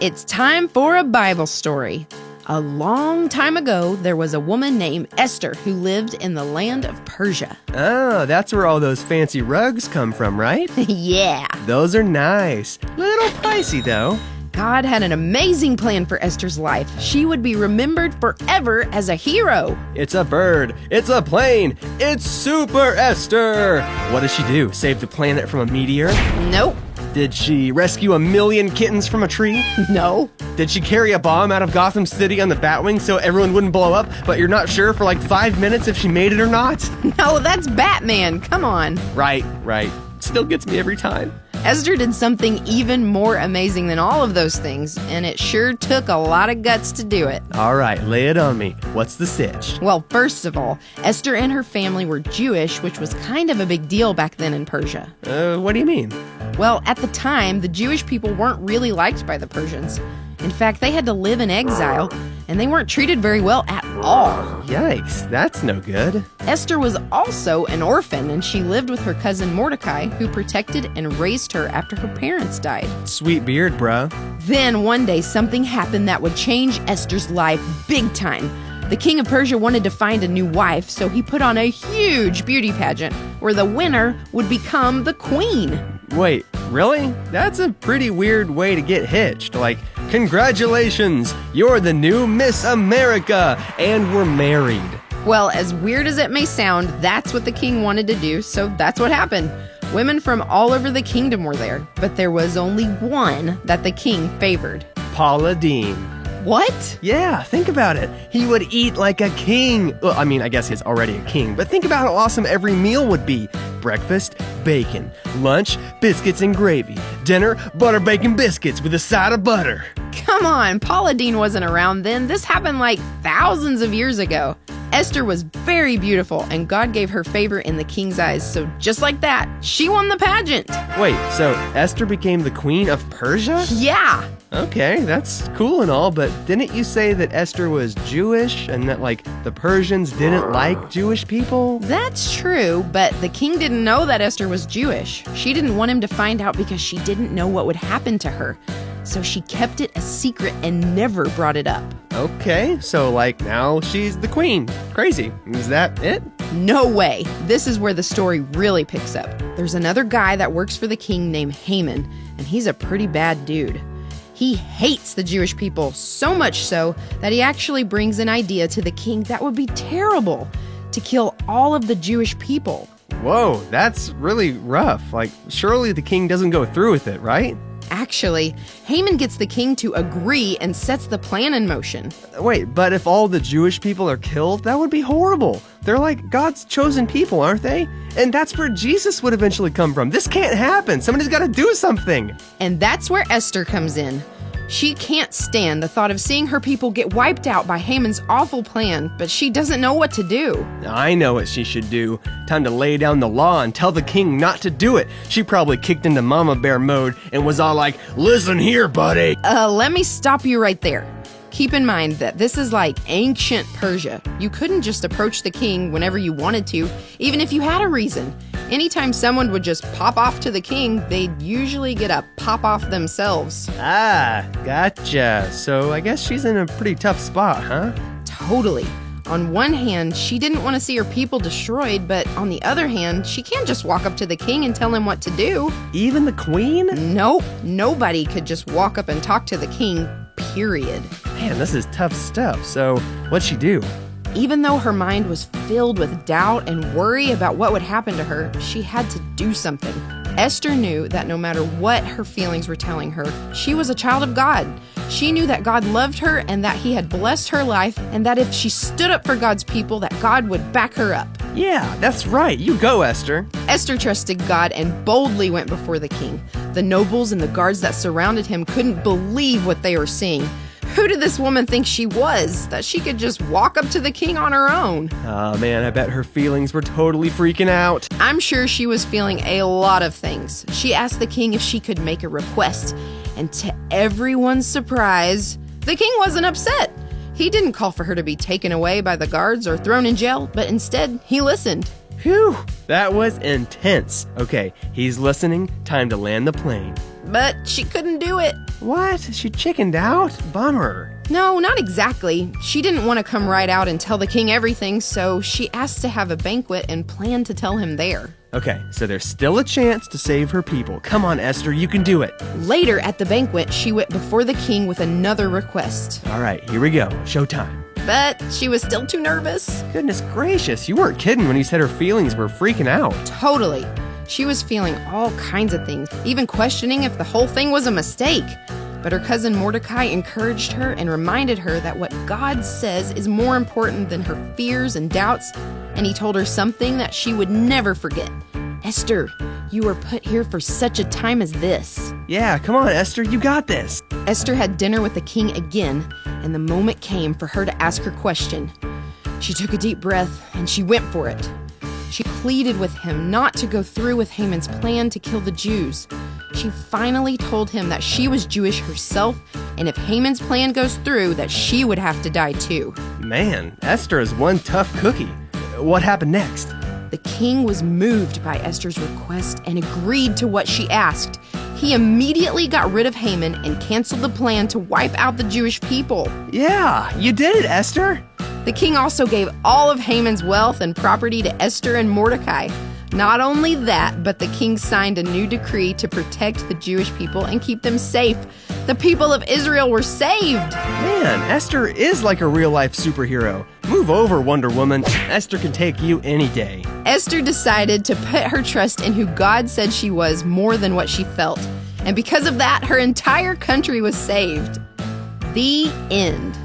It's time for a Bible story. A long time ago, there was a woman named Esther who lived in the land of Persia. Oh, that's where all those fancy rugs come from, right? Yeah. Those are nice. Little pricey, though. God had an amazing plan for Esther's life. She would be remembered forever as a hero. It's a bird. It's a plane. It's Super Esther. What does she do? Save the planet from a meteor? Nope. Did she rescue 1,000,000 kittens from a tree? No. Did she carry a bomb out of Gotham City on the Batwing so everyone wouldn't blow up, but you're not sure for like 5 minutes if she made it or not? No, that's Batman. Come on. Right. Still gets me every time. Esther did something even more amazing than all of those things, and it sure took a lot of guts to do it. All right, lay it on me. What's the sitch? Well, first of all, Esther and her family were Jewish, which was kind of a big deal back then in Persia. What do you mean? Well, at the time, the Jewish people weren't really liked by the Persians. In fact, they had to live in exile, and they weren't treated very well at all. Yikes, that's no good. Esther was also an orphan, and she lived with her cousin Mordecai, who protected and raised her after her parents died. Sweet beard, bro. Then one day, something happened that would change Esther's life big time. The king of Persia wanted to find a new wife, so he put on a huge beauty pageant where the winner would become the queen. Wait, really? That's a pretty weird way to get hitched. Like, congratulations, you're the new Miss America, and we're married. Well, as weird as it may sound, that's what the king wanted to do, so that's what happened. Women from all over the kingdom were there, but there was only one that the king favored. Paula Deen. What? Yeah, think about it. He would eat like a king. Well, I mean, I guess he's already a king, but think about how awesome every meal would be. Breakfast, bacon. Lunch, biscuits and gravy. Dinner, butter bacon biscuits with a side of butter. Come on, Paula Deen wasn't around then. This happened like thousands of years ago. Esther was very beautiful, and God gave her favor in the king's eyes, so just like that, she won the pageant. Wait, so Esther became the queen of Persia? Yeah. Okay, that's cool and all, but didn't you say that Esther was Jewish and that, like, the Persians didn't like Jewish people? That's true, but the king didn't know that Esther was Jewish. She didn't want him to find out because she didn't know what would happen to her. So she kept it a secret and never brought it up. Okay, so like now she's the queen. Crazy. Is that it? No way. This is where the story really picks up. There's another guy that works for the king named Haman, and he's a pretty bad dude. He hates the Jewish people, so much so that he actually brings an idea to the king that would be terrible, to kill all of the Jewish people. Whoa, that's really rough. Like, surely the king doesn't go through with it, right? Actually, Haman gets the king to agree and sets the plan in motion. Wait, but if all the Jewish people are killed, that would be horrible. They're like God's chosen people, aren't they? And that's where Jesus would eventually come from. This can't happen. Somebody's got to do something. And that's where Esther comes in. She can't stand the thought of seeing her people get wiped out by Haman's awful plan, but she doesn't know what to do. I know what she should do. Time to lay down the law and tell the king not to do it. She probably kicked into mama bear mode and was all like, "Listen here, buddy." Let me stop you right there. Keep in mind that this is like ancient Persia. You couldn't just approach the king whenever you wanted to, even if you had a reason. Anytime someone would just pop off to the king, they'd usually get a pop off themselves. Ah, gotcha. So I guess she's in a pretty tough spot, huh? Totally. On one hand, she didn't want to see her people destroyed, but on the other hand, she can't just walk up to the king and tell him what to do. Even the queen? Nope, nobody could just walk up and talk to the king, period. Man, this is tough stuff. So what'd she do? Even though her mind was filled with doubt and worry about what would happen to her, she had to do something. Esther knew that no matter what her feelings were telling her, she was a child of God. She knew that God loved her and that he had blessed her life, and that if she stood up for God's people, that God would back her up. Yeah, that's right. You go, Esther. Esther trusted God and boldly went before the king. The nobles and the guards that surrounded him couldn't believe what they were seeing. Who did this woman think she was, that she could just walk up to the king on her own? Oh man, I bet her feelings were totally freaking out. I'm sure she was feeling a lot of things. She asked the king if she could make a request, and to everyone's surprise, the king wasn't upset. He didn't call for her to be taken away by the guards or thrown in jail, but instead, he listened. Phew, that was intense. Okay, he's listening. Time to land the plane. but she couldn't do it. What? She chickened out? Bummer. No, not exactly. She didn't want to come right out and tell the king everything, so she asked to have a banquet and planned to tell him there. Okay, so there's still a chance to save her people. Come on, Esther, you can do it. Later at the banquet, she went before the king with another request. All right, here we go. Showtime. But she was still too nervous. Goodness gracious, you weren't kidding when you said her feelings were freaking out. Totally. She was feeling all kinds of things, even questioning if the whole thing was a mistake. But her cousin Mordecai encouraged her and reminded her that what God says is more important than her fears and doubts, and he told her something that she would never forget. Esther, you were put here for such a time as this. Yeah, come on, Esther, you got this. Esther had dinner with the king again, and the moment came for her to ask her question. She took a deep breath, and she went for it. She pleaded with him not to go through with Haman's plan to kill the Jews. She finally told him that she was Jewish herself, and if Haman's plan goes through, that she would have to die too. Man, Esther is one tough cookie. What happened next? The king was moved by Esther's request and agreed to what she asked. He immediately got rid of Haman and canceled the plan to wipe out the Jewish people. Yeah, you did it, Esther. The king also gave all of Haman's wealth and property to Esther and Mordecai. Not only that, but the king signed a new decree to protect the Jewish people and keep them safe. The people of Israel were saved. Man, Esther is like a real-life superhero. Move over, Wonder Woman. Esther can take you any day. Esther decided to put her trust in who God said she was more than what she felt. And because of that, her entire country was saved. The end.